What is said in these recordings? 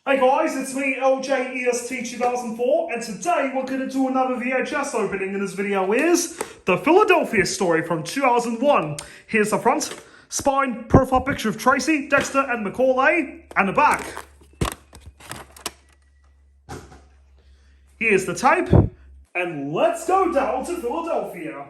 Hey guys, it's me, LJEST2004, and today we're going to do another VHS opening, and this video is the Philadelphia story from 2001. Here's the front, spine, profile picture of Tracy, Dexter, and Macaulay, and the back. Here's the tape, and let's go down to Philadelphia.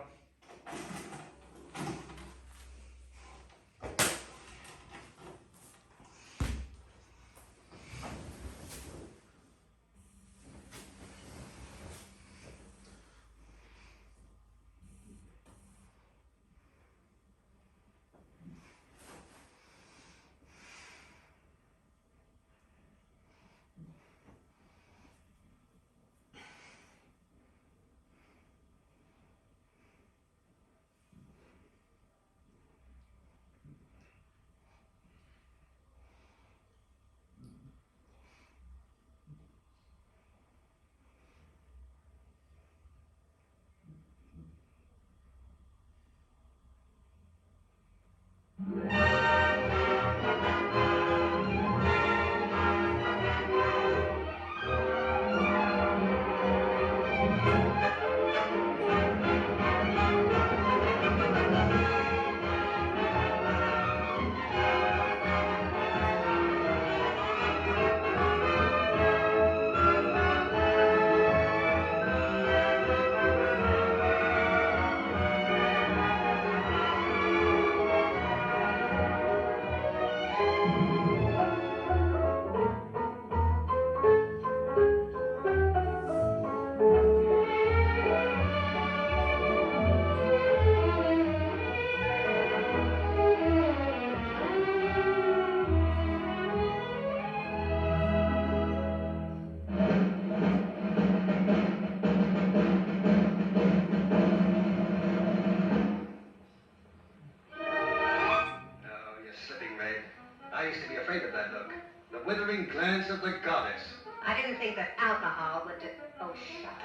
I used to be afraid of that look. The withering glance of the goddess. I didn't think that alcohol would do... Oh, shut up.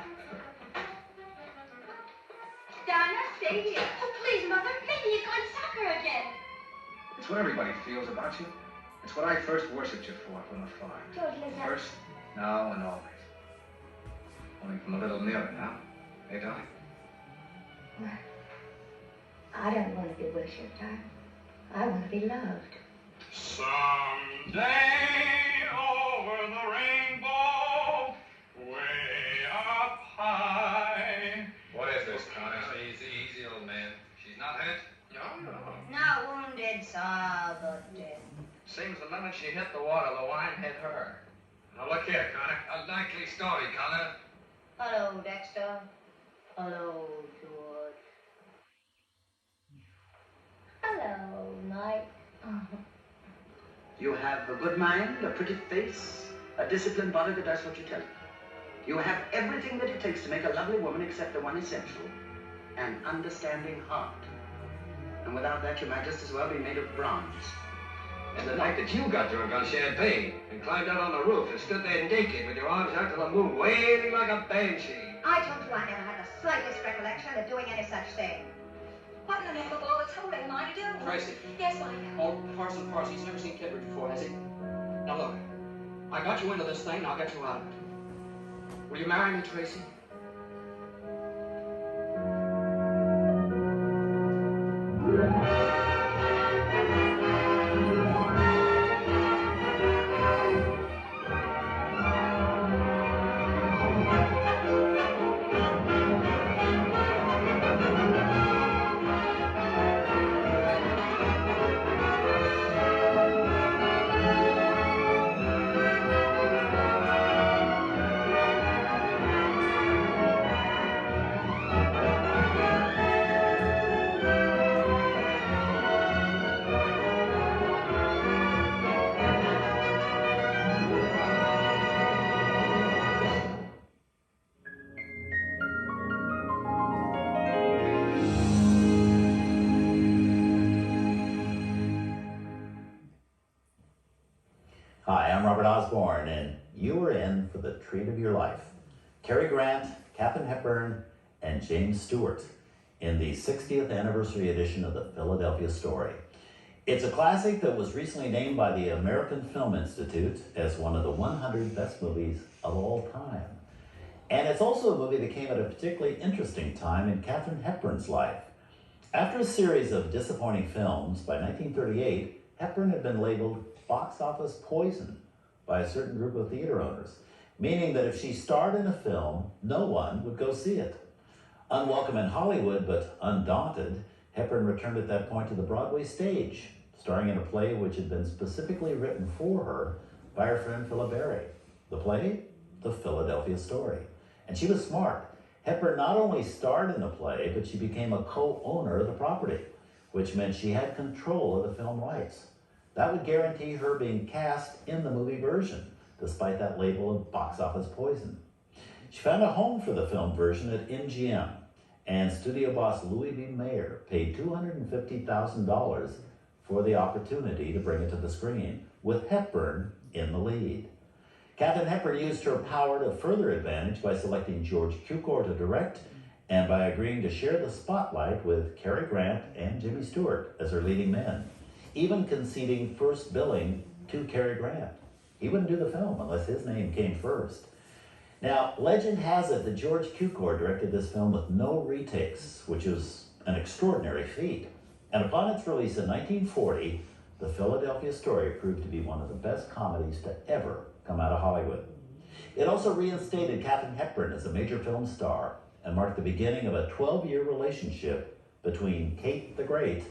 Donna, stay here. Oh, please, Mother. Maybe you're going soccer again. It's what everybody feels about you. It's what I first worshipped you for from afar. George, listen. First, now, and always. Only from a little nearer now. Hey, darling? Well, I don't want to be worshipped. I want to be loved. Someday over the rainbow, way up high. What is this, Connor? Easy, old man. She's not hurt? No. Not wounded, so but dead. Seems the minute she hit the water, the wine hit her. Now look here, Connor. A likely story, Connor. Hello, Dexter. Hello, George. Hello, Mike. You have a good mind, a pretty face, a disciplined body that does what you tell it. You have everything that it takes to make a lovely woman except the one essential, an understanding heart. And without that, you might just as well be made of bronze. And the night that you got drunk on champagne and climbed out on the roof and stood there naked with your arms out to the moon, wailing like a banshee. I told you I never had the slightest recollection of doing any such thing. What in the name of all that's holy am I to do? Tracy. Yes, Mike. Oh, Parson, he's never seen Kidbridge before, has he? Now look, I got you into this thing, and I'll get you out of it. Will you marry me, Tracy? Hi, I'm Robert Osborne, and you were in for the treat of your life. Cary Grant, Katharine Hepburn, and James Stewart in the 60th anniversary edition of the Philadelphia Story. It's a classic that was recently named by the American Film Institute as one of the 100 best movies of all time. And it's also a movie that came at a particularly interesting time in Katharine Hepburn's life. After a series of disappointing films, by 1938, Hepburn had been labeled box office poison by a certain group of theater owners, meaning that if she starred in a film, no one would go see it. Unwelcome in Hollywood, but undaunted, Hepburn returned at that point to the Broadway stage, starring in a play which had been specifically written for her by her friend Philip Berry. The play, The Philadelphia Story. And she was smart. Hepburn not only starred in the play, but she became a co-owner of the property, which meant she had control of the film rights. That would guarantee her being cast in the movie version, despite that label of box office poison. She found a home for the film version at MGM, and studio boss Louis B. Mayer paid $250,000 for the opportunity to bring it to the screen, with Hepburn in the lead. Katharine Hepburn used her power to further advantage by selecting George Cukor to direct and by agreeing to share the spotlight with Cary Grant and Jimmy Stewart as her leading men, even conceding first billing to Cary Grant. He wouldn't do the film unless his name came first. Now, legend has it that George Cukor directed this film with no retakes, which is an extraordinary feat. And upon its release in 1940, The Philadelphia Story proved to be one of the best comedies to ever come out of Hollywood. It also reinstated Katharine Hepburn as a major film star and marked the beginning of a 12-year relationship between Kate the Great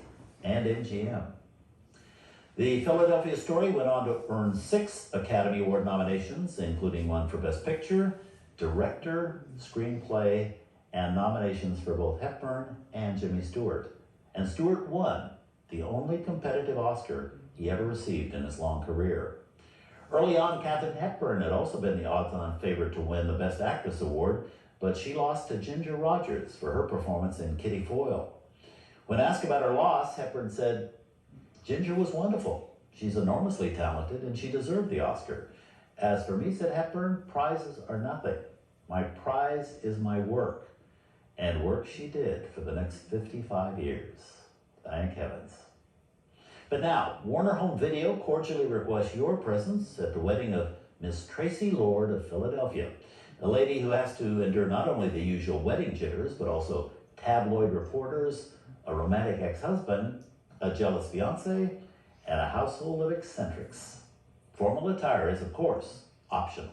and MGM. The Philadelphia Story went on to earn 6 Academy Award nominations, including one for Best Picture, Director, Screenplay, and nominations for both Hepburn and Jimmy Stewart. And Stewart won the only competitive Oscar he ever received in his long career. Early on, Katharine Hepburn had also been the odds-on favorite to win the Best Actress award, but she lost to Ginger Rogers for her performance in Kitty Foyle. When asked about her loss, Hepburn said, "Ginger was wonderful. She's enormously talented and she deserved the Oscar. As for me," said Hepburn, "prizes are nothing. My prize is my work." And work she did for the next 55 years. Thank heavens. But now, Warner Home Video cordially requests your presence at the wedding of Miss Tracy Lord of Philadelphia, a lady who has to endure not only the usual wedding jitters, but also tabloid reporters, a romantic ex-husband, a jealous fiancé, and a household of eccentrics. Formal attire is, of course, optional.